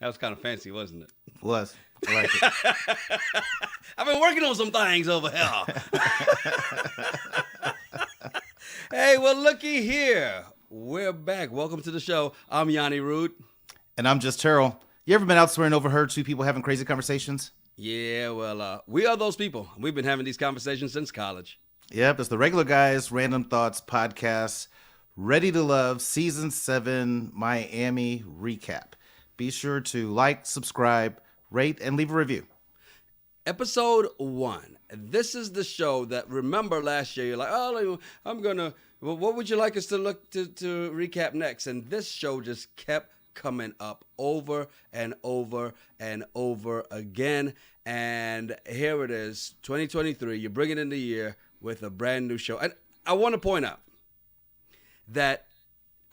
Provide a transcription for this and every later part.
That was kind of fancy, wasn't it? Was. I like it. I've been working on some things over here. Hey, well, looky here. We're back. Welcome to the show. I'm Yanni Root. And I'm just Terrell. You ever been out somewhere and overheard two people having crazy conversations? Yeah, well, we are those people. We've been having these conversations since college. Yep, it's the Regular Guys Random Thoughts podcast, Ready to Love Season 7 Miami recap. Be sure to like, subscribe, rate, and leave a review. Episode 1. This is the show that, remember last year, you're like, oh, what would you like us to look to recap next? And this show just kept coming up over and over and over again. And here it is, 2023. You're bringing in the year with a brand new show. And I want to point out that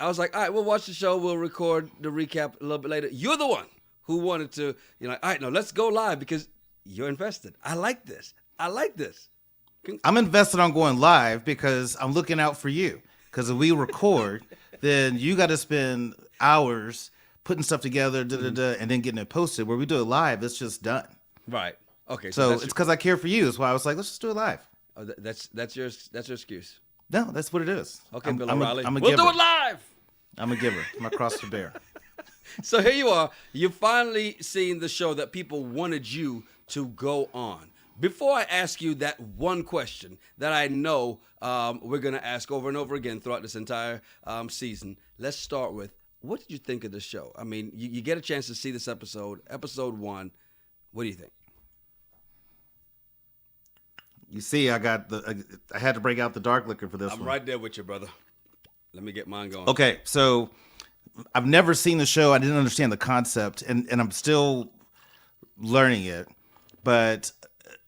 I was like, all right, we'll watch the show. We'll record the recap a little bit later. You're the one who wanted to, all right, no, let's go live because you're invested. I like this. I'm invested on going live because I'm looking out for you. Because if we record, then you got to spend hours putting stuff together, and then getting it posted. Where we do it live, it's just done. Right. Okay. So it's because I care for you. That's why I was like, let's just do it live. Oh, that's your excuse. No, that's what it is. Okay, Bill O'Reilly. I'm a we'll giver. do it live. I'm a giver. I'm a cross to bear. So here you are. You've finally seen the show that people wanted you to go on. Before I ask you that one question that I know we're going to ask over and over again throughout this entire season, let's start with, what did you think of the show? I mean, you get a chance to see this episode 1. What do you think? You see, I had to break out the dark liquor for this one. I'm right there with you, brother. Let me get mine going. Okay, so I've never seen the show. I didn't understand the concept, and I'm still learning it. But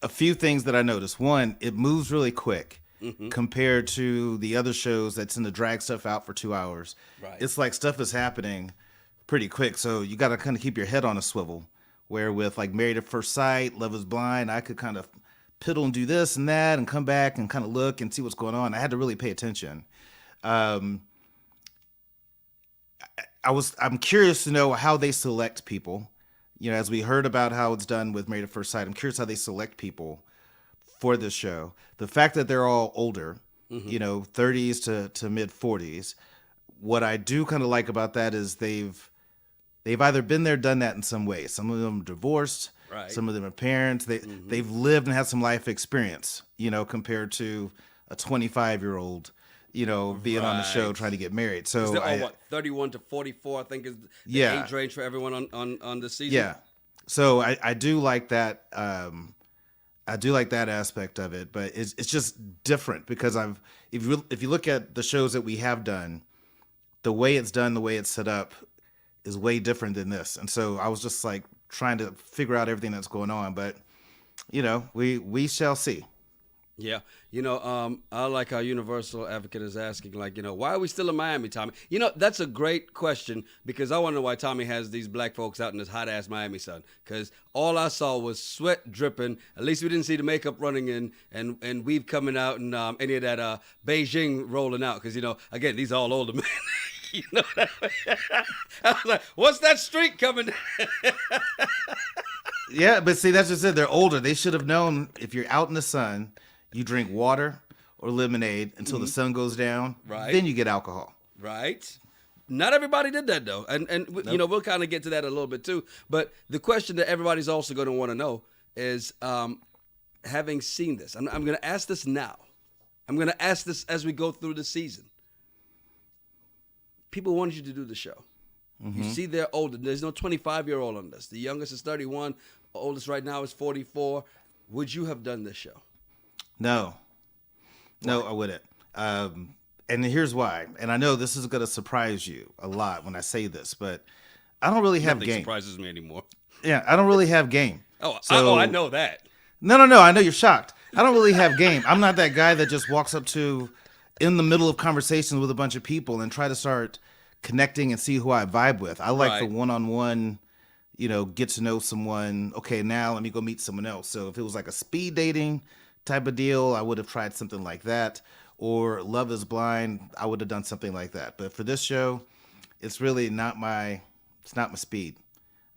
a few things that I noticed. One, it moves really quick compared to the other shows that tend to drag stuff out for 2 hours. Right. It's like stuff is happening pretty quick, so you got to kind of keep your head on a swivel. Where with like Married at First Sight, Love is Blind, I could kind of piddle and do this and that and come back and kind of look and see what's going on. I had to really pay attention. I'm curious to know how they select people. As we heard about how it's done with Married at First Sight, I'm curious how they select people for this show. The fact that they're all older, 30s to mid 40s. What I do kind of like about that is they've either been there, done that in some way. Some of them are divorced. Right. Some of them are parents. They've lived and had some life experience, compared to a 25-year-old, being on the show trying to get married. So they're all 31 to 44, I think is the age range for everyone on the season. Yeah. So I do like that. I do like that aspect of it, but it's just different because if you look at the shows that we have done, the way it's done, the way it's set up is way different than this. And so I was just like trying to figure out everything that's going on, but we shall see. Yeah. I like how Universal Advocate is asking, why are we still in Miami, Tommy? That's a great question because I want to know why Tommy has these black folks out in this hot-ass Miami sun because all I saw was sweat dripping. At least we didn't see the makeup running in and weave coming out and any of that Beijing rolling out because, again, these are all older men. I was like, what's that streak coming? Yeah, but see, that's just it. They're older. They should have known if you're out in the sun, you drink water or lemonade until the sun goes down. Right. Then you get alcohol. Right. Not everybody did that, though. And Nope. We'll kind of get to that a little bit, too. But the question that everybody's also going to want to know is, having seen this, I'm going to ask this now. I'm going to ask this as we go through the season. People wanted you to do the show. You see they're older. There's no 25-year-old on this. The youngest is 31. Oldest right now is 44. Would you have done this show? No, I wouldn't. And here's why. And I know this is going to surprise you a lot when I say this, but I don't really have game. Surprises me anymore. Yeah, I don't really have game. I know that. No. I know you're shocked. I don't really have game. I'm not that guy that just walks up to in the middle of conversations with a bunch of people and try to start connecting and see who I vibe with. I like the one-on-one, get to know someone. Okay, now let me go meet someone else. So if it was like a speed dating type of deal, I would have tried something like that. Or Love is Blind, I would have done something like that. But for this show, it's really not my speed.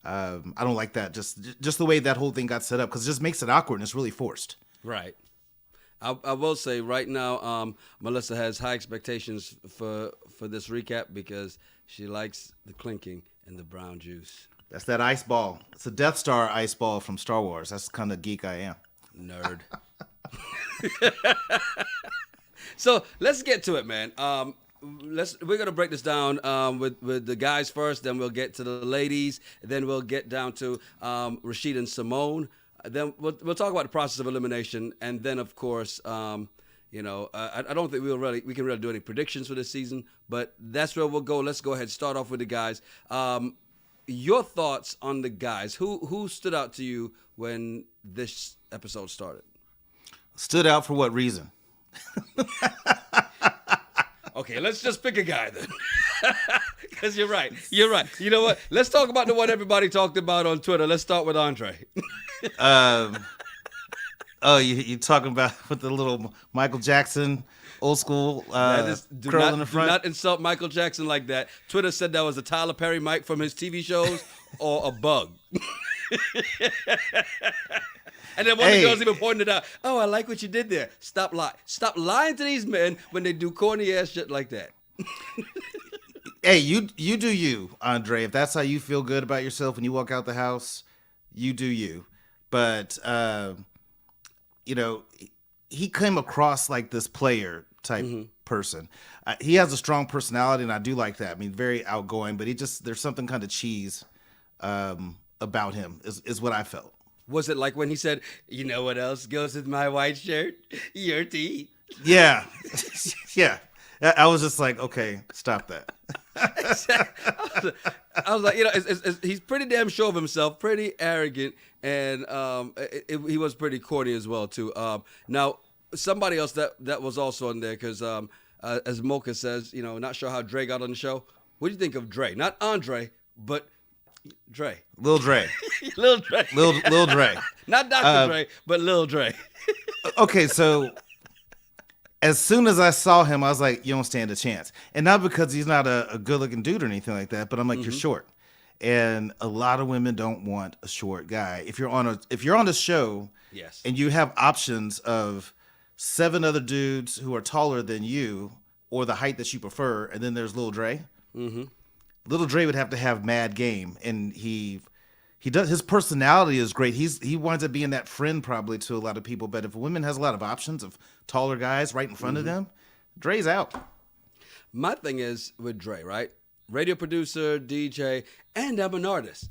I don't like that. Just the way that whole thing got set up, because it just makes it awkward and it's really forced. Right. I will say right now, Melissa has high expectations for this recap because she likes the clinking and the brown juice. That's that ice ball. It's a Death Star ice ball from Star Wars. That's the kind of geek I am. Nerd. So let's get to it, man. We're gonna break this down with the guys first, then we'll get to the ladies, then we'll get down to Rashid and Simone. Then we'll talk about the process of elimination, and then of course, I don't think we can really do any predictions for this season, but that's where we'll go. Let's go ahead and start off with the guys. Your thoughts on the guys? Who stood out to you when this episode started? Stood out for what reason? Okay, let's just pick a guy then. Because you're right. You know what? Let's talk about the one everybody talked about on Twitter. Let's start with Andre. You talking about with the little Michael Jackson old school curl in the front? Do not insult Michael Jackson like that. Twitter said that was a Tyler Perry mic from his TV shows or a bug. And then one of the girls even pointed it out. Oh, I like what you did there. Stop lying to these men when they do corny ass shit like that. Hey, you do you, Andre. If that's how you feel good about yourself when you walk out the house, you do you. But he came across like this player type person. He has a strong personality, and I do like that. I mean, very outgoing, but there's something kind of cheese about him. Is what I felt. Was it like when he said, "You know what else goes with my white shirt? Your teeth." Yeah, yeah. I was just like, okay, stop that. I was like, he's pretty damn sure of himself, pretty arrogant, and he was pretty corny as well too. Now, somebody else that was also in there because as Mocha says, not sure how Dre got on the show. What do you think of Dre? Not Andre, but Dre. Lil Dre. Lil Dre. Lil Dre. Not Dr. Dre, but Lil Dre. Okay, so as soon as I saw him, I was like, you don't stand a chance. And not because he's not a good-looking dude or anything like that, but I'm like, you're short. And a lot of women don't want a short guy. If you're on a show, yes, and you have options of 7 other dudes who are taller than you or the height that you prefer, and then there's Lil Dre. Mm-hmm. Lil Dre would have to have mad game, and he does. His personality is great. He winds up being that friend probably to a lot of people. But if a woman has a lot of options of taller guys right in front of them, Dre's out. My thing is with Dre, right? Radio producer, DJ, and I'm an artist.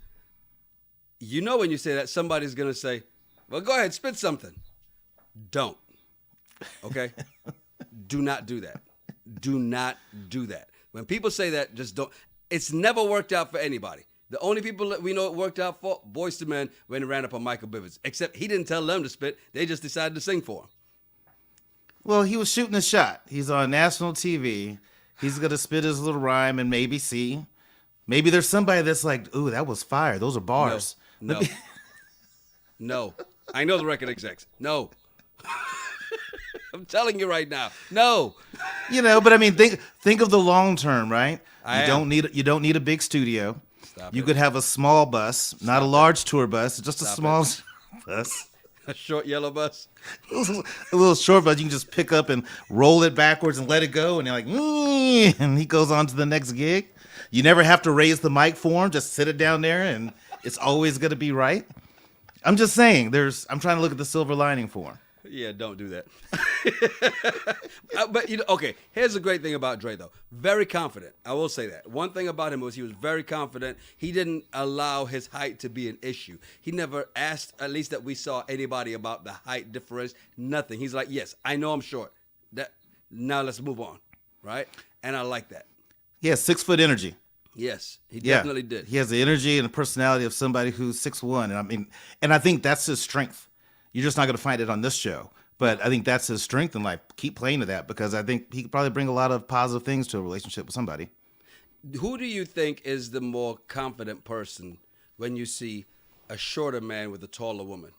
When you say that, somebody's gonna say, "Well, go ahead, spit something." Don't. Okay. Do not do that. Do not do that. When people say that, just don't. It's never worked out for anybody. The only people that we know it worked out for, Boyz II Men, when he ran up on Michael Bivins. Except he didn't tell them to spit. They just decided to sing for him. Well, he was shooting a shot. He's on national TV. He's going to spit his little rhyme and maybe see. Maybe there's somebody that's like, ooh, that was fire. Those are bars. No. No. I know the record execs. No. I'm telling you right now. No. But I mean, think of the long term, right? You don't need a big studio. You could have a small bus, not a large tour bus, just a small bus. A short yellow bus. A little short bus you can just pick up and roll it backwards and let it go, and you're like, and he goes on to the next gig. You never have to raise the mic for him. Just sit it down there, and it's always going to be right. I'm just saying, I'm trying to look at the silver lining for him. Yeah, don't do that. But, okay, here's the great thing about Dre, though. Very confident. I will say that. One thing about him was he was very confident. He didn't allow his height to be an issue. He never asked, at least that we saw, anybody about the height difference. Nothing. He's like, yes, I know I'm short. Now let's move on, right? And I like that. Yeah, 6-foot energy. Yes, he definitely did. He has the energy and the personality of somebody who's 6'1", and I think that's his strength. You're just not going to find it on this show. But I think that's his strength, and keep playing to that, because I think he could probably bring a lot of positive things to a relationship with somebody. Who do you think is the more confident person when you see a shorter man with a taller woman?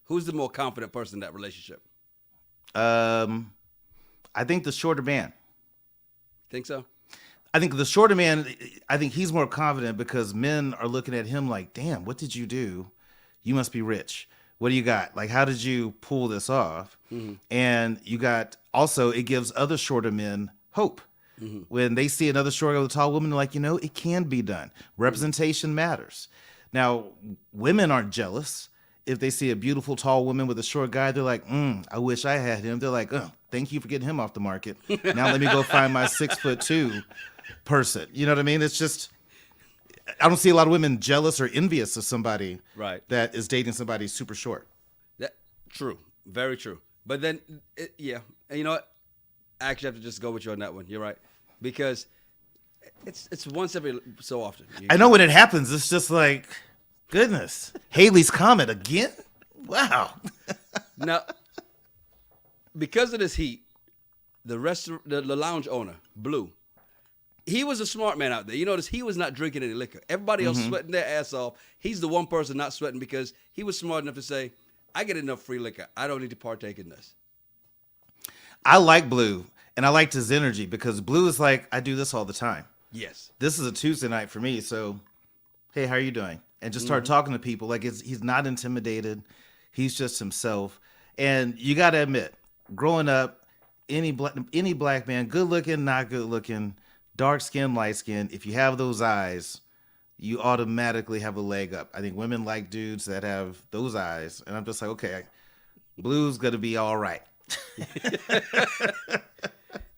Who's the more confident person in that relationship? I think the shorter man. Think so? I think the shorter man, I think he's more confident because men are looking at him like, damn, what did you do? You must be rich. What do you got? Like, how did you pull this off? Mm-hmm. And you got also, it gives other shorter men hope. Mm-hmm. When they see another short or tall woman, they're like, it can be done. Representation matters. Now, women aren't jealous. If they see a beautiful tall woman with a short guy, they're like, I wish I had him. They're like, oh, thank you for getting him off the market. Now let me go find my 6'2" person. You know what I mean? It's just, I don't see a lot of women jealous or envious of somebody that is dating somebody super short. True. Very true. But then, yeah. And you know what? I actually have to just go with you on that one. You're right. Because it's once every so often. I know when it happens, it's just like, goodness. Haley's Comet again? Wow. Now, because of this heat, the lounge owner, Blue, he was a smart man out there. You notice he was not drinking any liquor. Everybody else sweating their ass off. He's the one person not sweating because he was smart enough to say, I get enough free liquor. I don't need to partake in this. I like Blue, and I liked his energy because Blue is like, I do this all the time. Yes. This is a Tuesday night for me, so, hey, how are you doing? And just start talking to people. Like, he's not intimidated. He's just himself. And you got to admit, growing up, any black man, good looking, not good looking, dark skin, light skin, if you have those eyes, you automatically have a leg up. I think women like dudes that have those eyes. And I'm just like, okay, Blue's going to be all right.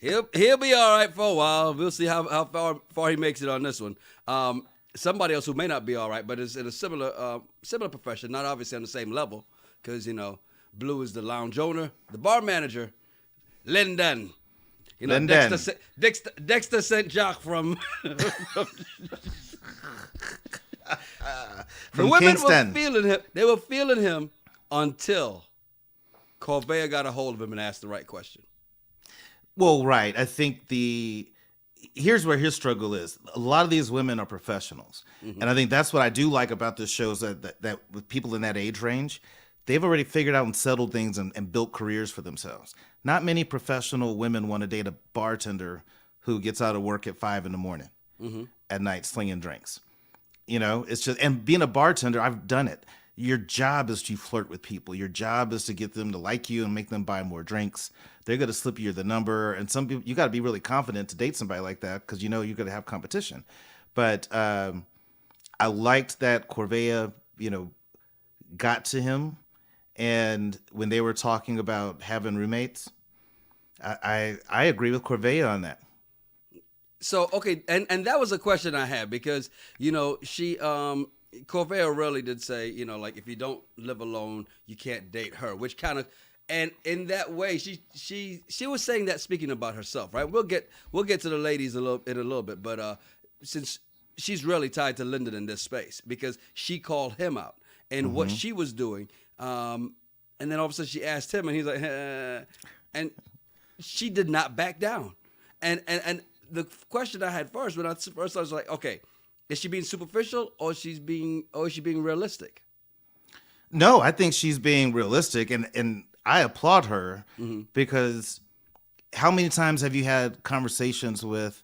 He'll be all right for a while. We'll see how far he makes it on this one. Somebody else who may not be all right, but is in a similar profession, not obviously on the same level, because Blue is the lounge owner, the bar manager, Lyndon. Lyndon. Dexter St. Jacques from from the women Kingston. were feeling him. They were feeling him until Corvea got a hold of him and asked the right question. Well, right. I think here's where his struggle is. A lot of these women are professionals. Mm-hmm. And I think that's what I do like about this show is that with people in that age range, they've already figured out and settled things and built careers for themselves. Not many professional women want to date a bartender who gets out of work at 5 a.m. At night slinging drinks. It's just, and being a bartender, I've done it. Your job is to flirt with people. Your job is to get them to like you and make them buy more drinks. They're going to slip you the number. And some people, you got to be really confident to date somebody like that because you're going to have competition. But I liked that Corvea, got to him. And when they were talking about having roommates, I agree with Corvea on that. So, okay, and that was a question I had because, she Corvea really did say, like if you don't live alone, you can't date her, which kind of, and in that way, she was saying that speaking about herself, right? We'll get to the ladies in a little bit, but since she's really tied to Lyndon in this space because she called him out and what she was doing, and then all of a sudden she asked him, and he's like, and she did not back down, and the question I had first when I was like, okay. Is she being superficial or is she being realistic? No, I think she's being realistic, and I applaud her because how many times have you had conversations with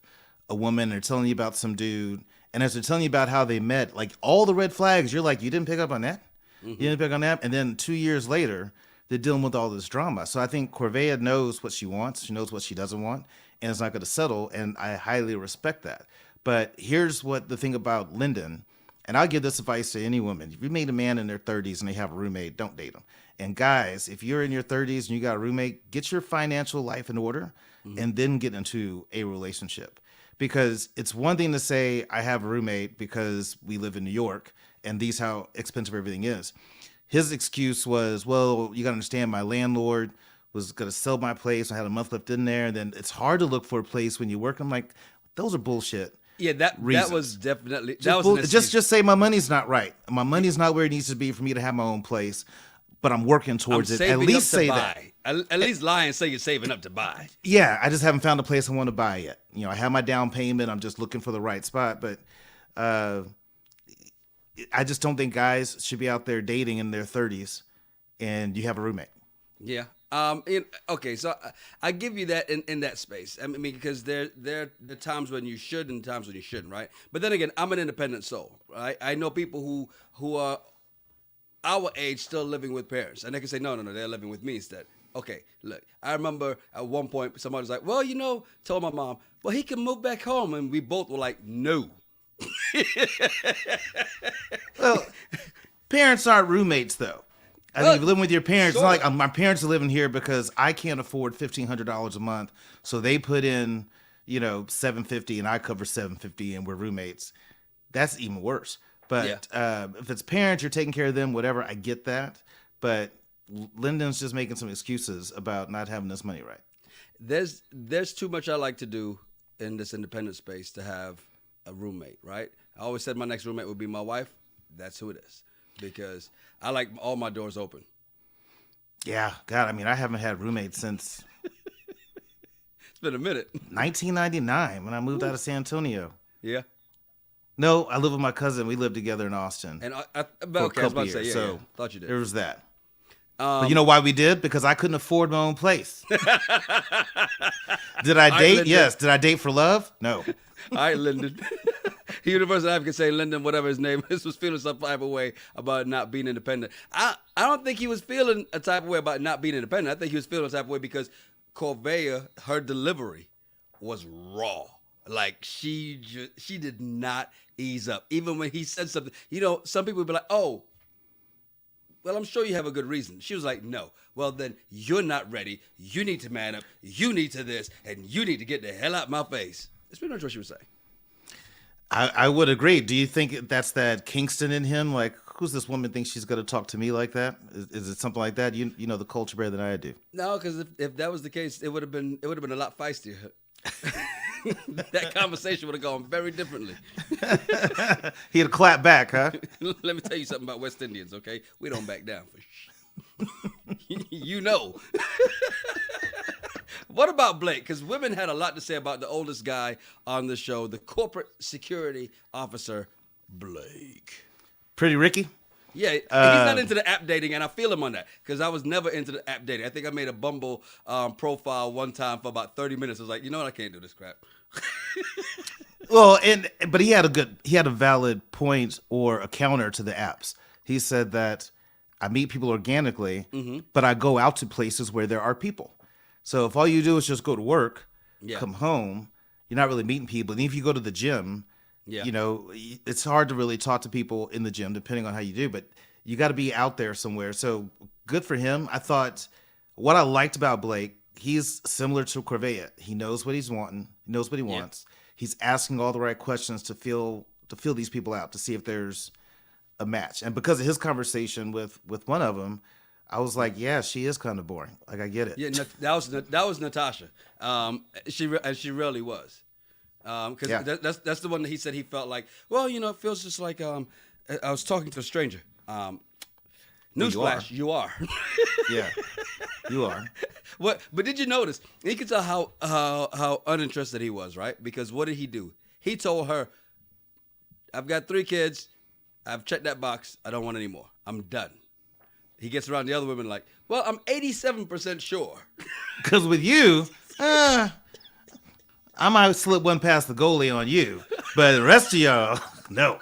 a woman, they're telling you about some dude, and as they're telling you about how they met, like all the red flags, you're like, you didn't pick up on that? You didn't pick up on that? And then 2 years later, they're dealing with all this drama. So I think Corvea knows what she wants. She knows what she doesn't want, and it's not going to settle, and I highly respect that. But here's what the thing about Lyndon, and I'll give this advice to any woman. If you meet a man in their 30s and they have a roommate, don't date them. And guys, if you're in your 30s and you got a roommate, get your financial life in order and then get into a relationship. Because it's one thing to say, I have a roommate because we live in New York and these how expensive everything is. His excuse was, well, you got to understand my landlord was going to sell my place. I had a month left in there. And then it's hard to look for a place when you work. I'm like, those are bullshit. Yeah, that was definitely just say my money's not right. My money's not where it needs to be for me to have my own place, but I'm working towards it. At least say that. At least lie and say you're saving up to buy. Yeah, I just haven't found a place I want to buy yet. I have my down payment. I'm just looking for the right spot, but I just don't think guys should be out there dating in their 30s and you have a roommate. Yeah. Okay, so I give you that in that space. I mean, because there are times when you should and times when you shouldn't, right? But then again, I'm an independent soul, right? I know people who are our age still living with parents, and they can say, no, no, no, they're living with me instead. Okay, look, I remember at one point somebody was like, well, told my mom, well, he can move back home, and we both were like, no. Well, parents aren't roommates, though. I think if you're living with your parents, it's not like my parents are living here because I can't afford $1,500 a month, so they put in, $750 and I cover $750 and we're roommates. That's even worse. But if it's parents, you're taking care of them, whatever. I get that, but Lyndon's just making some excuses about not having this money right. There's too much I like to do in this independent space to have a roommate, right? I always said my next roommate would be my wife. That's who it is. Because I like all my doors open. Yeah, God, I mean, I haven't had roommates since it's been a minute. 1999 when I moved out of San Antonio. Yeah. No, I live with my cousin. We lived together in Austin. And for a couple years. So thought you did. There was that. But you know why we did? Because I couldn't afford my own place. Did I date? Yes. Did I date for love? No. All right, Lyndon. Universal advocate say Lyndon, whatever his name is, was feeling some type of way about not being independent. I don't think he was feeling a type of way about not being independent. I think he was feeling a type of way because Corvea, her delivery was raw. Like she did not ease up. Even when he said something, some people would be like, oh, well, I'm sure you have a good reason. She was like, no. Well, then you're not ready. You need to man up. You need to this, and you need to get the hell out of my face. That's pretty much what she was saying. I would agree. Do you think that's that Kingston in him? Like, who's this woman thinks she's going to talk to me like that? Is it something like that? You know the culture better than I do. No, because if that was the case, it would have been a lot feistier. That conversation would have gone very differently. He'd have clapped back, huh? Let me tell you something about West Indians, okay? We don't back down for you know. What about Blake? Because women had a lot to say about the oldest guy on the show, the corporate security officer, Blake. Pretty Ricky? Yeah, he's not into the app dating, and I feel him on that because I was never into the app dating. I think I made a Bumble profile one time for about 30 minutes. I was like, you know what? I can't do this crap. Well, but he had a valid point or a counter to the apps. He said that I meet people organically, but I go out to places where there are people. So if all you do is just go to work, come home, you're not really meeting people. And if you go to the gym, it's hard to really talk to people in the gym, depending on how you do. But you got to be out there somewhere. So good for him. I thought what I liked about Blake, he's similar to Corvea. He knows what he's wanting. He knows what he wants. He's asking all the right questions to feel these people out, to see if there's a match. And because of his conversation with one of them, I was like, yeah, she is kind of boring. Like, I get it. Yeah, that was Natasha. She really was. Because that's the one that he said he felt like, well, it feels just like I was talking to a stranger. Newsflash, you are. Yeah, you are. But did you notice? You could tell how uninterested he was, right? Because what did he do? He told her, I've got 3 kids. I've checked that box. I don't want any more. I'm done. He gets around the other women like, well, I'm 87% sure. Because with you, I might slip one past the goalie on you, but the rest of y'all, no.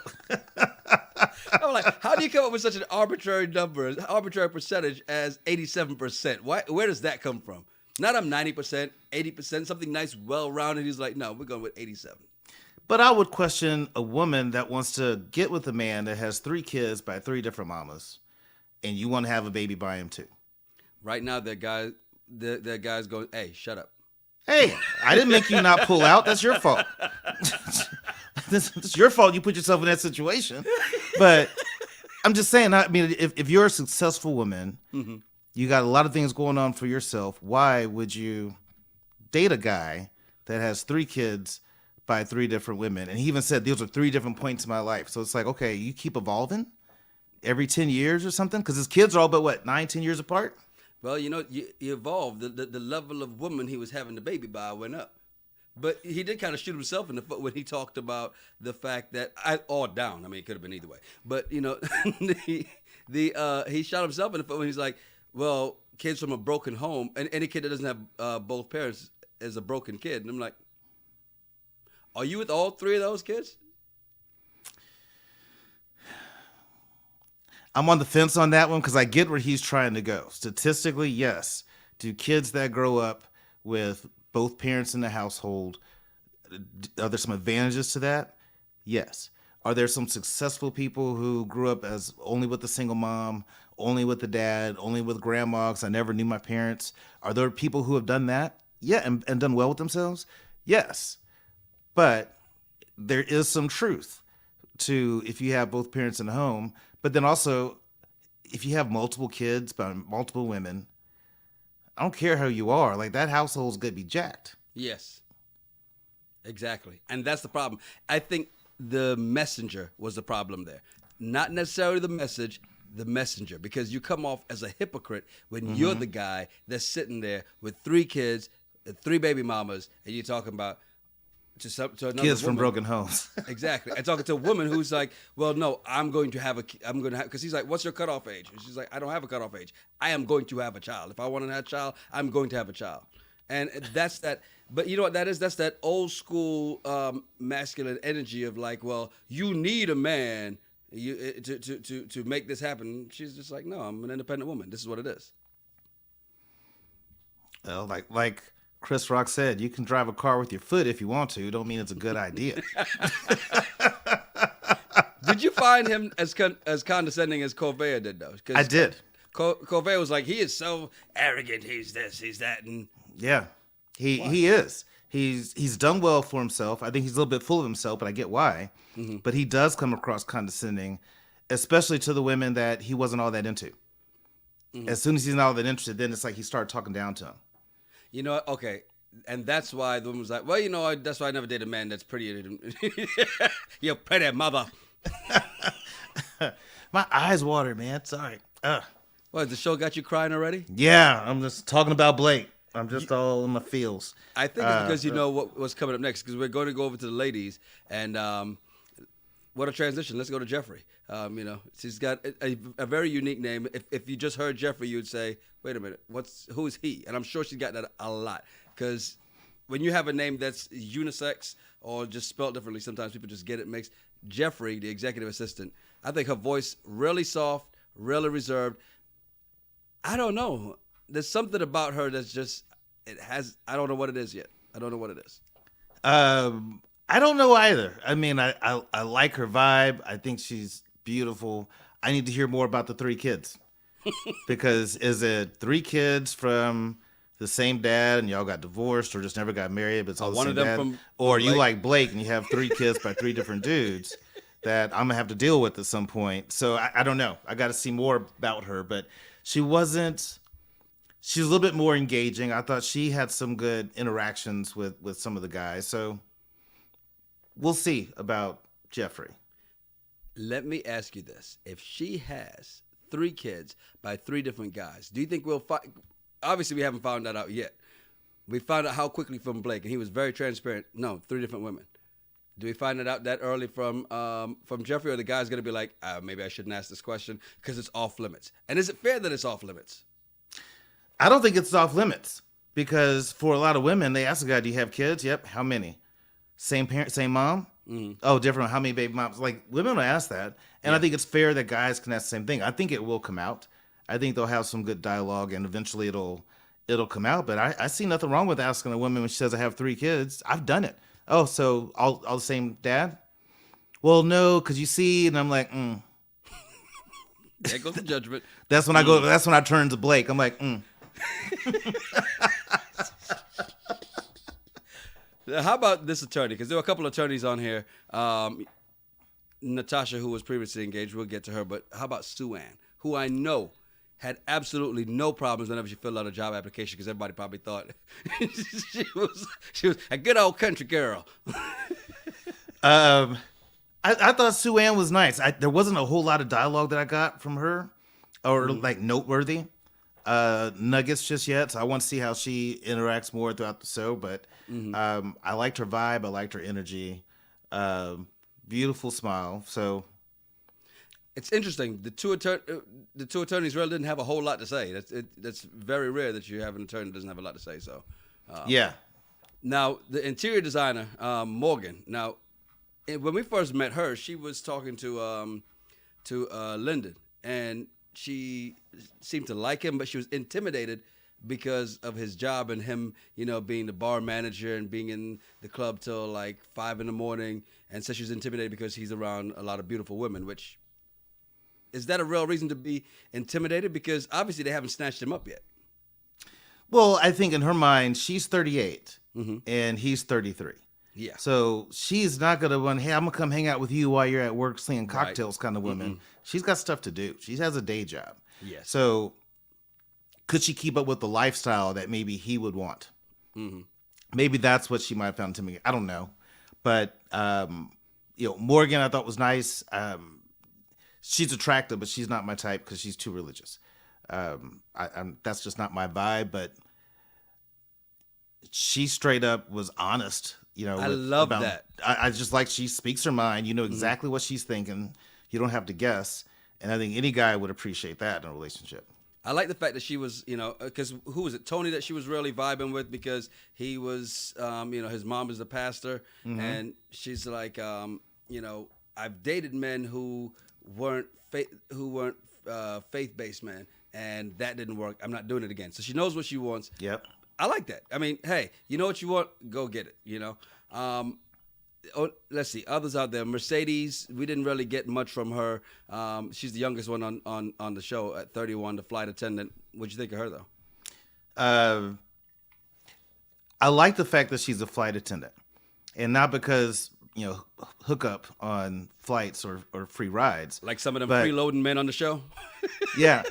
I'm like, how do you come up with such an arbitrary number, an arbitrary percentage as 87%? Where does that come from? Not I'm 90%, 80%, something nice, well-rounded. He's like, no, we're going with 87. But I would question a woman that wants to get with a man that has 3 kids by 3 different mamas, and you want to have a baby by him too. Right now, that guy's going, hey, shut up. Hey, I didn't make you not pull out. That's your fault. It's your fault you put yourself in that situation. But I'm just saying, I mean, if you're a successful woman, you got a lot of things going on for yourself, why would you date a guy that has 3 kids by 3 different women? And he even said, those are 3 different points in my life. So it's like, okay, you keep evolving every 10 years or something? Because his kids are all but, 9-10 years apart? Well, you evolved. The level of woman he was having the baby by went up. But he did kind of shoot himself in the foot when he talked about the fact that or down. I mean, it could have been either way. But he shot himself in the foot when he's like, well, kids from a broken home, and any kid that doesn't have both parents is a broken kid. And I'm like, are you with all three of those kids? I'm on the fence on that one because I get where he's trying to go. Statistically, yes. Do kids that grow up with both parents in the household, are there some advantages to that? Yes. Are there some successful people who grew up as only with a single mom, only with the dad, only with grandma because I never knew my parents? Are there people who have done that? Yeah, and done well with themselves? Yes. But there is some truth to if you have both parents in the home, but then also if you have multiple kids by multiple women, I don't care how you are, like that household's gonna be jacked. Yes. Exactly. And that's the problem. I think the messenger was the problem there. Not necessarily the message, the messenger. Because you come off as a hypocrite when you're the guy that's sitting there with 3 kids, 3 baby mamas, and you're talking about to another Kids from woman. broken homes. Exactly. And talking to a woman who's like, well, no, I'm going to have, because he's like, what's your cutoff age? And she's like, I don't have a cutoff age. I am going to have a child. If I want to have a child, I'm going to have a child. And that's that. But you know what that is? That's that old school masculine energy of like, well, you need a man to make this happen. She's just like, no, I'm an independent woman. This is what it is. Well, like Chris Rock said, you can drive a car with your foot if you want to. Don't mean it's a good idea. Did you find him as condescending as Corvea did, though? I did. Corvea was like, he is so arrogant. He's this, he's that, and yeah, he is. He's done well for himself. I think he's a little bit full of himself, but I get why. Mm-hmm. But he does come across condescending, especially to the women that he wasn't all that into. Mm-hmm. As soon as he's not all that interested, then it's like he started talking down to him. You know, okay, and that's why the woman was like, well, you know, that's why I never dated a man that's prettier than you pretty mother. My eyes water, man. Sorry. What, the show got you crying already? Yeah, I'm just talking about Blake. I'm just all in my feels. I think it's because you know what's coming up next, because we're going to go over to the ladies, and what a transition. Let's go to Jeffrey. You know, she's got a very unique name. If you just heard Jeffrey, you'd say, wait a minute, who's he? And I'm sure she's got that a lot, because when you have a name that's unisex or just spelled differently, sometimes people just get it mixed. Jeffrey, the executive assistant, I think her voice really soft, really reserved. I don't know. There's something about her that's just, I don't know what it is yet. I don't know what it is. I don't know either. I mean, I like her vibe. I think she's beautiful. I need to hear more about the 3 kids. Because is it 3 kids from the same dad and y'all got divorced or just never got married, but it's all the same dad? Or you like Blake and you have 3 kids by 3 different dudes that I'm going to have to deal with at some point. So I don't know. I got to see more about her, but she's a little bit more engaging. I thought she had some good interactions with some of the guys. So we'll see about Jeffrey. Let me ask you this. If she has 3 kids by 3 different guys, do you think we'll find... Obviously, we haven't found that out yet. We found out how quickly from Blake, and he was very transparent. No, 3 different women. Do we find it out that early from Jeffrey, or the guy's going to be like, maybe I shouldn't ask this question because it's off limits? And is it fair that it's off limits? I don't think it's off limits because for a lot of women, they ask the guy, do you have kids? Yep. How many? Same parent, same mom? Mm-hmm. Oh, different. How many baby moms? Like, women don't ask that. And I think it's fair that guys can ask the same thing. I think it will come out. I think they'll have some good dialogue and eventually it'll come out. But I see nothing wrong with asking a woman when she says I have 3 kids. I've done it. Oh, so all the same dad? Well, no, because you see, and I'm like, There goes the judgment. That's when I go. That's when I turn to Blake. I'm like, How about this attorney? Because there were a couple of attorneys on here. Natasha, who was previously engaged, we'll get to her. But how about Sue Ann, who I know had absolutely no problems whenever she filled out a job application, because everybody probably thought she was a good old country girl. I thought Sue Ann was nice. There wasn't a whole lot of dialogue that I got from her, or like noteworthy nuggets just yet. So I want to see how she interacts more throughout the show. But I liked her vibe. I liked her energy. Beautiful smile. So It's interesting. The two attorneys really didn't have a whole lot to say. That's very rare that you have an attorney that doesn't have a lot to say. So, yeah. now the interior designer, Morgan. Now, when we first met her, she was talking to Lyndon, and she seemed to like him, but she was intimidated because of his job and him, being the bar manager and being in the club till like 5 a.m. And so she was intimidated because he's around a lot of beautiful women. Which, is that a real reason to be intimidated? Because obviously they haven't snatched him up yet. Well, I think in her mind, she's 38 and he's 33. Yeah. So she's not going to run, hey, I'm going to come hang out with you while you're at work slinging cocktails kind of woman. She's got stuff to do. She has a day job. Yes. So could she keep up with the lifestyle that maybe he would want? Maybe that's what she might have found to me. I don't know. But, Morgan I thought was nice. She's attractive, but she's not my type because she's too religious. That's just not my vibe, but she straight up was honest. I love that. I just like she speaks her mind. You know exactly what she's thinking. You don't have to guess. And I think any guy would appreciate that in a relationship. I like the fact that she was, because who was it? Tony that she was really vibing with because he was, his mom is a pastor. And she's like, I've dated men who weren't faith-based men, and that didn't work. I'm not doing it again. So she knows what she wants. Yep. I like that. I mean, hey, you know what you want? Go get it, let's see. Others out there. Mercedes, we didn't really get much from her. She's the youngest one on the show at 31, the flight attendant. What'd you think of her, though? I like the fact that she's a flight attendant. And not because, hook up on flights or free rides. Like some of them freeloading men on the show? Yeah.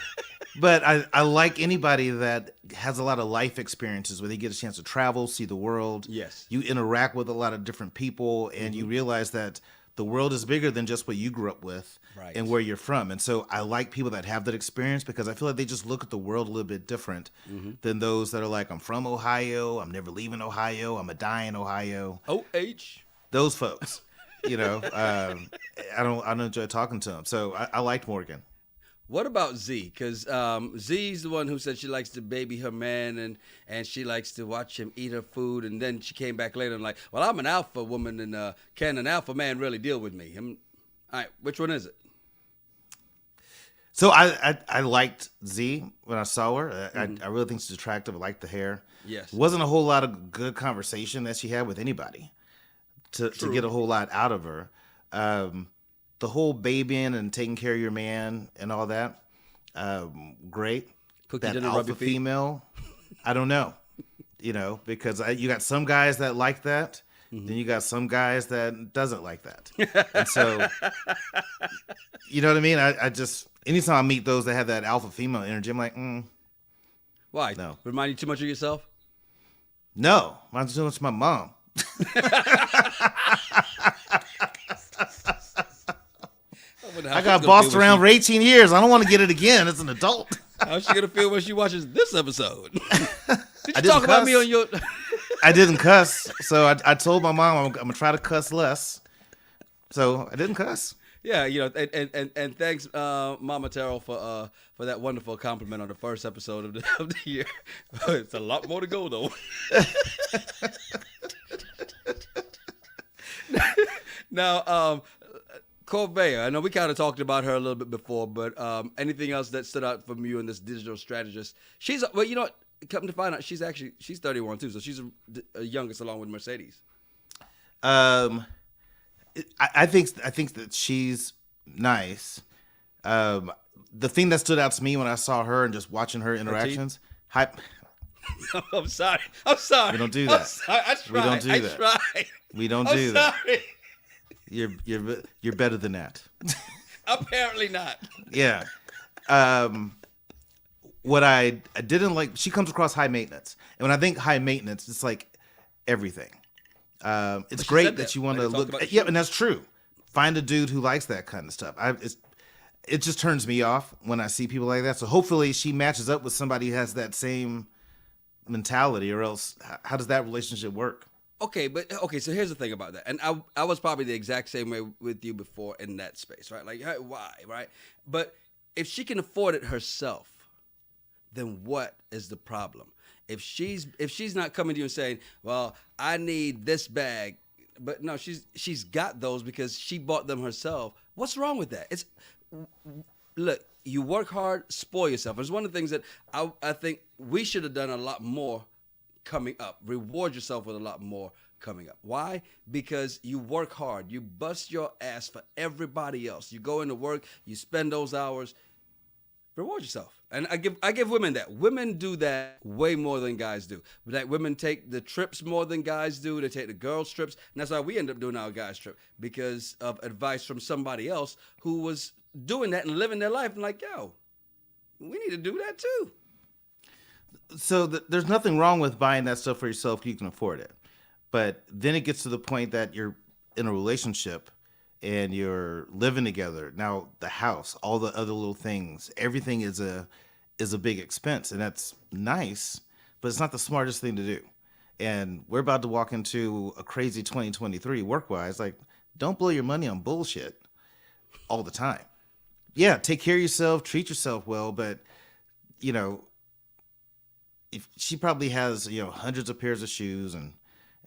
But I like anybody that has a lot of life experiences where they get a chance to travel, see the world. Yes. You interact with a lot of different people, and you realize that the world is bigger than just what you grew up with and where you're from. And so I like people that have that experience because I feel like they just look at the world a little bit different than those that are like, I'm from Ohio, I'm never leaving Ohio, I'm a die in Ohio. O-H. Those folks, I don't enjoy talking to them. So I liked Morgan. What about Z? Because Z's the one who said she likes to baby her man and she likes to watch him eat her food. And then she came back later and like, well, I'm an alpha woman and can an alpha man really deal with me? All right, which one is it? So I liked Z when I saw her. I really think she's attractive. I like the hair. Yes. Wasn't a whole lot of good conversation that she had with anybody to get a whole lot out of her. The whole babying and taking care of your man and all that, great. Cookie that dinner, alpha rub your feet. female, I don't know, because you got some guys that like that, then you got some guys that doesn't like that. And so, you know what I mean? I just, anytime I meet those that have that alpha female energy, I'm like, Why? No. Remind you too much of yourself? No, mine's too much of my mom. I got bossed around for 18 years. I don't want to get it again as an adult. How's she gonna feel when she watches this episode? Did you I talk about cuss. me on your? I didn't cuss, so I told my mom I'm gonna try to cuss less. So I didn't cuss. Yeah, and thanks, Mama Terrell, for that wonderful compliment on the first episode of the year. It's a lot more to go though. Now, Corvea, I know we kind of talked about her a little bit before, but anything else that stood out from you in this digital strategist? She's, well, you know what? Come to find out, she's 31 too, so she's a youngest along with Mercedes. I think that she's nice. The thing that stood out to me when I saw her and just watching her interactions, I'm sorry. We don't do that. I tried. We don't do that. Tried. We don't I'm do that. sorry. You're better than that. Apparently not. Yeah. What I didn't like, she comes across high maintenance, and when I think high maintenance, it's like everything. It's great that you want to look. Yeah, and that's true. Find a dude who likes that kind of stuff. It just turns me off when I see people like that. So hopefully she matches up with somebody who has that same mentality, or else how does that relationship work? okay. So here's the thing about that, and I was probably the exact same way with you before in that space, right? Like, hey, why, right? But if she can afford it herself, then what is the problem? If she's not coming to you and saying, "Well, I need this bag," but no, she's got those because she bought them herself. What's wrong with that? It's look, you work hard, spoil yourself. It's one of the things that I think we should have done a lot more coming up. Reward yourself with a lot more coming up. Why? Because you work hard. You bust your ass for everybody else. You go into work, you spend those hours. Reward yourself. And I give women that. Women do that way more than guys do. Like, women take the trips more than guys do. They take the girls' trips. And that's why we end up doing our guys' trip, because of advice from somebody else who was doing that and living their life. And like, yo, we need to do that too. So there's nothing wrong with buying that stuff for yourself if you can afford it. But then it gets to the point that you're in a relationship and you're living together. Now, the house, all the other little things, everything is a big expense. And that's nice, but it's not the smartest thing to do. And we're about to walk into a crazy 2023 work-wise. Like, don't blow your money on bullshit all the time. Yeah, take care of yourself, treat yourself well, but, if she probably has, hundreds of pairs of shoes and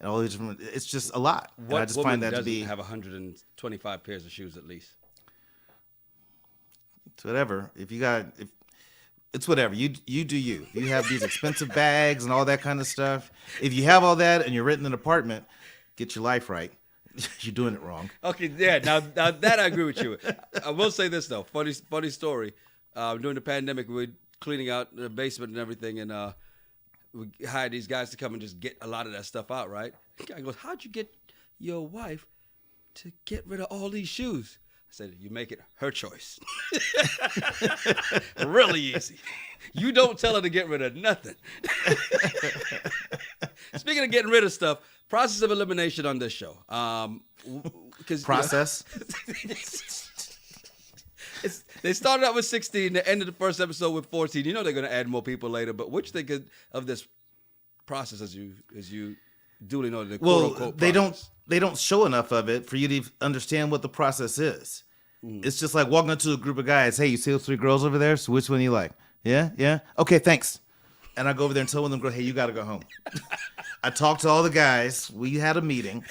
all these different, it's just a lot. What I just find that to be have 125 pairs of shoes at least. It's whatever. If it's whatever, you do you. You have these expensive bags and all that kind of stuff. If you have all that and you're renting an apartment, get your life right. You're doing it wrong. Okay, yeah. Now that I agree with you. I will say this though. Funny story. During the pandemic, we were cleaning out the basement and everything, and we hired these guys to come and just get a lot of that stuff out, right? The guy goes, "How'd you get your wife to get rid of all these shoes?" I said, "You make it her choice." Really easy. You don't tell her to get rid of nothing. Speaking of getting rid of stuff, process of elimination on this show. Process? They started out with 16. They ended the first episode with 14. You know they're going to add more people later. But what you think of this process as you duly know the quote unquote process? They don't show enough of it for you to understand what the process is. It's just like walking up to a group of guys. Hey, you see those 3 girls over there? So which one you like? Yeah. Okay, thanks. And I go over there and tell one of them, "Hey, you got to go home." I talked to all the guys. We had a meeting.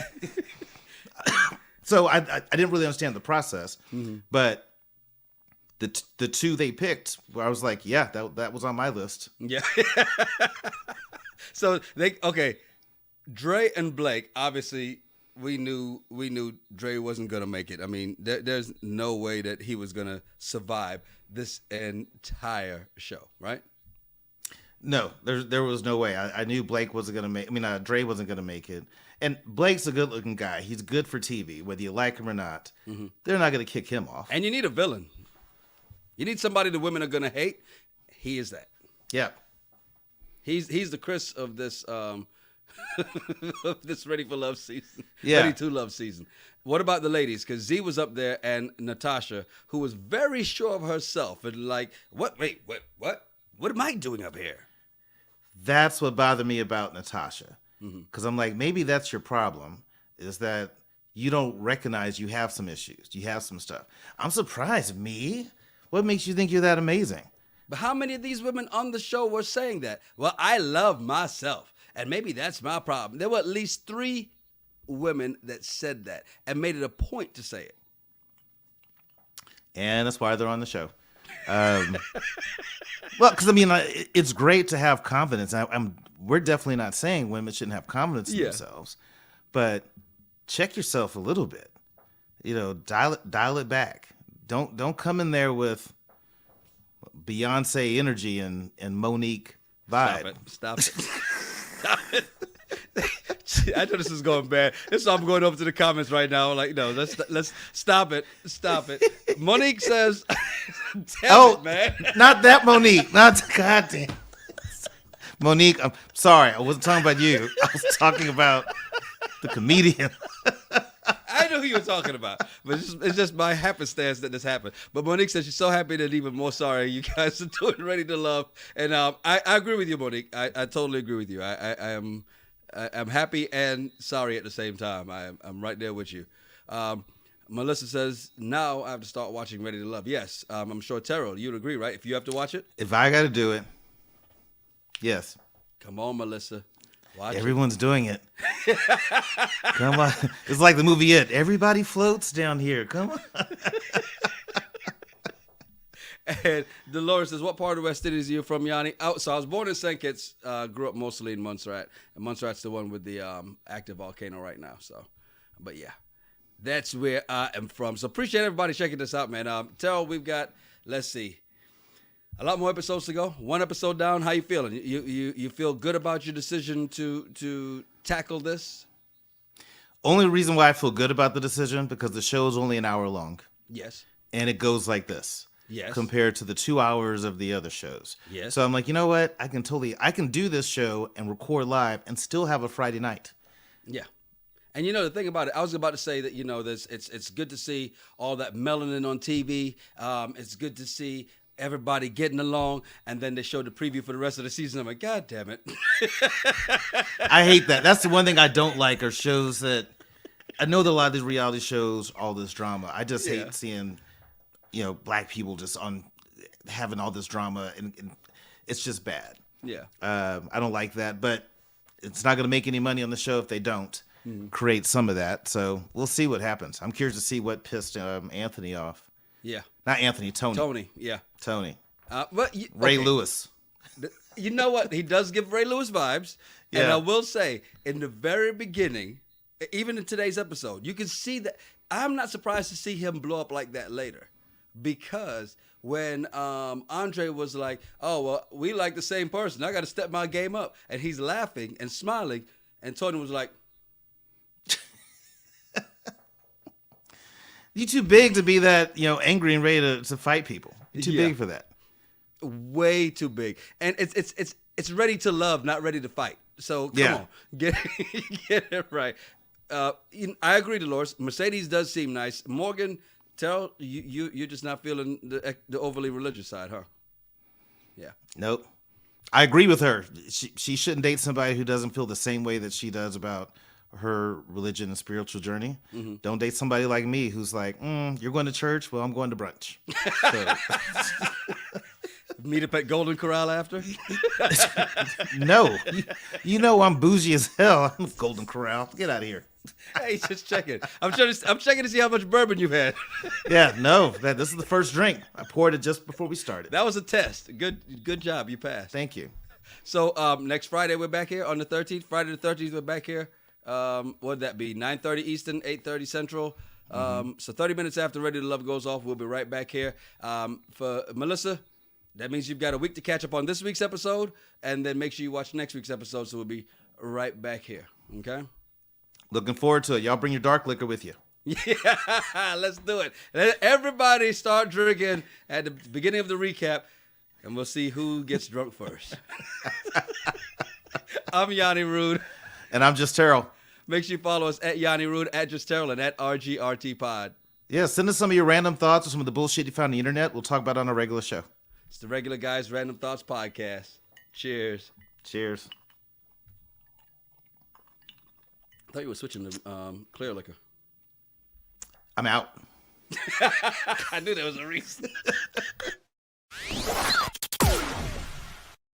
So I didn't really understand the process, but the 2 they picked, where I was like, yeah, that was on my list. Yeah. So Dre and Blake, obviously we knew Dre wasn't gonna make it. I mean, there's no way that he was gonna survive this entire show, right? No, there was no way. I knew Blake wasn't gonna make. I mean, Dre wasn't gonna make it. And Blake's a good-looking guy. He's good for TV, whether you like him or not. They're not gonna kick him off. And you need a villain. You need somebody the women are gonna hate. He is that. Yeah. He's the Chris of this of this Ready for Love season. Yeah. Ready to Love season. What about the ladies? Because Z was up there and Natasha, who was very sure of herself and like, what am I doing up here? That's what bothered me about Natasha. Because I'm like, maybe that's your problem, is that you don't recognize you have some issues. You have some stuff. I'm surprised. Me? What makes you think you're that amazing? But how many of these women on the show were saying that? Well, I love myself, and maybe that's my problem. There were at least 3 women that said that and made it a point to say it. And that's why they're on the show. Well, because I mean, it's great to have confidence. We're definitely not saying women shouldn't have confidence in themselves, but check yourself a little bit. Dial it back. Don't come in there with Beyonce energy and Monique vibe. Stop it. Stop it. I know this is going bad. This is why I'm going over to the comments right now. Like, no, let's stop it. Stop it. Monique says, "Damn it, man." Not that Monique. Not goddamn. Monique, I'm sorry. I wasn't talking about you. I was talking about the comedian. I know who you were talking about, but it's just by happenstance that this happened. But Monique says she's so happy that even more sorry you guys are doing Ready to Love. And I agree with you, Monique. I totally agree with you. I am I'm happy and sorry at the same time. I'm right there with you. Melissa says, now I have to start watching Ready to Love. Yes, I'm sure, Terrell, you'd agree, right? If you have to watch it? If I got to do it, yes. Come on, Melissa. Watch Everyone's doing it. Come on. It's like the movie It. Everybody floats down here. Come on. And Dolores says, what part of West Indies are you from, Yanni? So I was born in St. Kitts, grew up mostly in Montserrat. And Montserrat's the one with the active volcano right now. So, but yeah, that's where I am from. So appreciate everybody checking this out, man. Terrell, we've got, let's see, a lot more episodes to go. One episode down. How you feeling? You feel good about your decision to tackle this? Only reason why I feel good about the decision, because the show is only an hour long. Yes. And it goes like this. Yes. Compared to the 2 hours of the other shows. Yes. So I'm like, you know what? I can do this show and record live and still have a Friday night. Yeah. And the thing about it, I was about to say that, it's good to see all that melanin on TV. It's good to see everybody getting along, and then they showed the preview for the rest of the season. I'm like, God damn it. I hate that. That's the one thing I don't like, are shows that, I know that a lot of these reality shows, all this drama. I just hate seeing, black people just on having all this drama, and it's just bad. Yeah. I don't like that, but it's not going to make any money on the show if they don't create some of that. So we'll see what happens. I'm curious to see what pissed Anthony off. Yeah. Not Anthony, Tony. Tony, yeah. Tony. Ray Lewis. You know what? He does give Ray Lewis vibes. Yeah. And I will say, in the very beginning, even in today's episode, you can see that. I'm not surprised to see him blow up like that later. Because when Andre was like, oh, well, we like the same person. I got to step my game up. And he's laughing and smiling. And Tony was like, you too big to be that, angry and ready to fight people. You're too big for that. Way too big. And it's ready to love, not ready to fight. So come on, get it right. I agree, Dolores. Mercedes does seem nice. Morgan, you're just not feeling the overly religious side, huh? Yeah. Nope. I agree with her. She shouldn't date somebody who doesn't feel the same way that she does about her religion and spiritual journey. Mm-hmm. Don't date somebody like me who's like, you're going to church? Well, I'm going to brunch. Meet up at Golden Corral after? No. You know I'm bougie as hell. I'm Golden Corral. Get out of here. Hey, just checking. I'm checking to see how much bourbon you've had. Yeah, no. This is the first drink. I poured it just before we started. That was a test. Good job. You passed. Thank you. So next Friday we're back here on the 13th. Friday the 13th we're back here. What would that be? 9:30 Eastern, 8:30 Central. So 30 minutes after Ready to Love goes off, we'll be right back here. For Melissa, that means you've got a week to catch up on this week's episode, and then make sure you watch next week's episode, so we'll be right back here. Okay? Looking forward to it. Y'all bring your dark liquor with you. Yeah, let's do it. Let everybody start drinking at the beginning of the recap, and we'll see who gets drunk first. I'm Yanni Rude. And I'm Just Terrell. Make sure you follow us at Yanni Rude, at Just Terrell, and at RGRT Pod. Yeah, send us some of your random thoughts or some of the bullshit you found on the internet. We'll talk about it on a regular show. It's the Regular Guys Random Thoughts Podcast. Cheers. Cheers. I thought you were switching to clear liquor. I'm out. I knew there was a reason.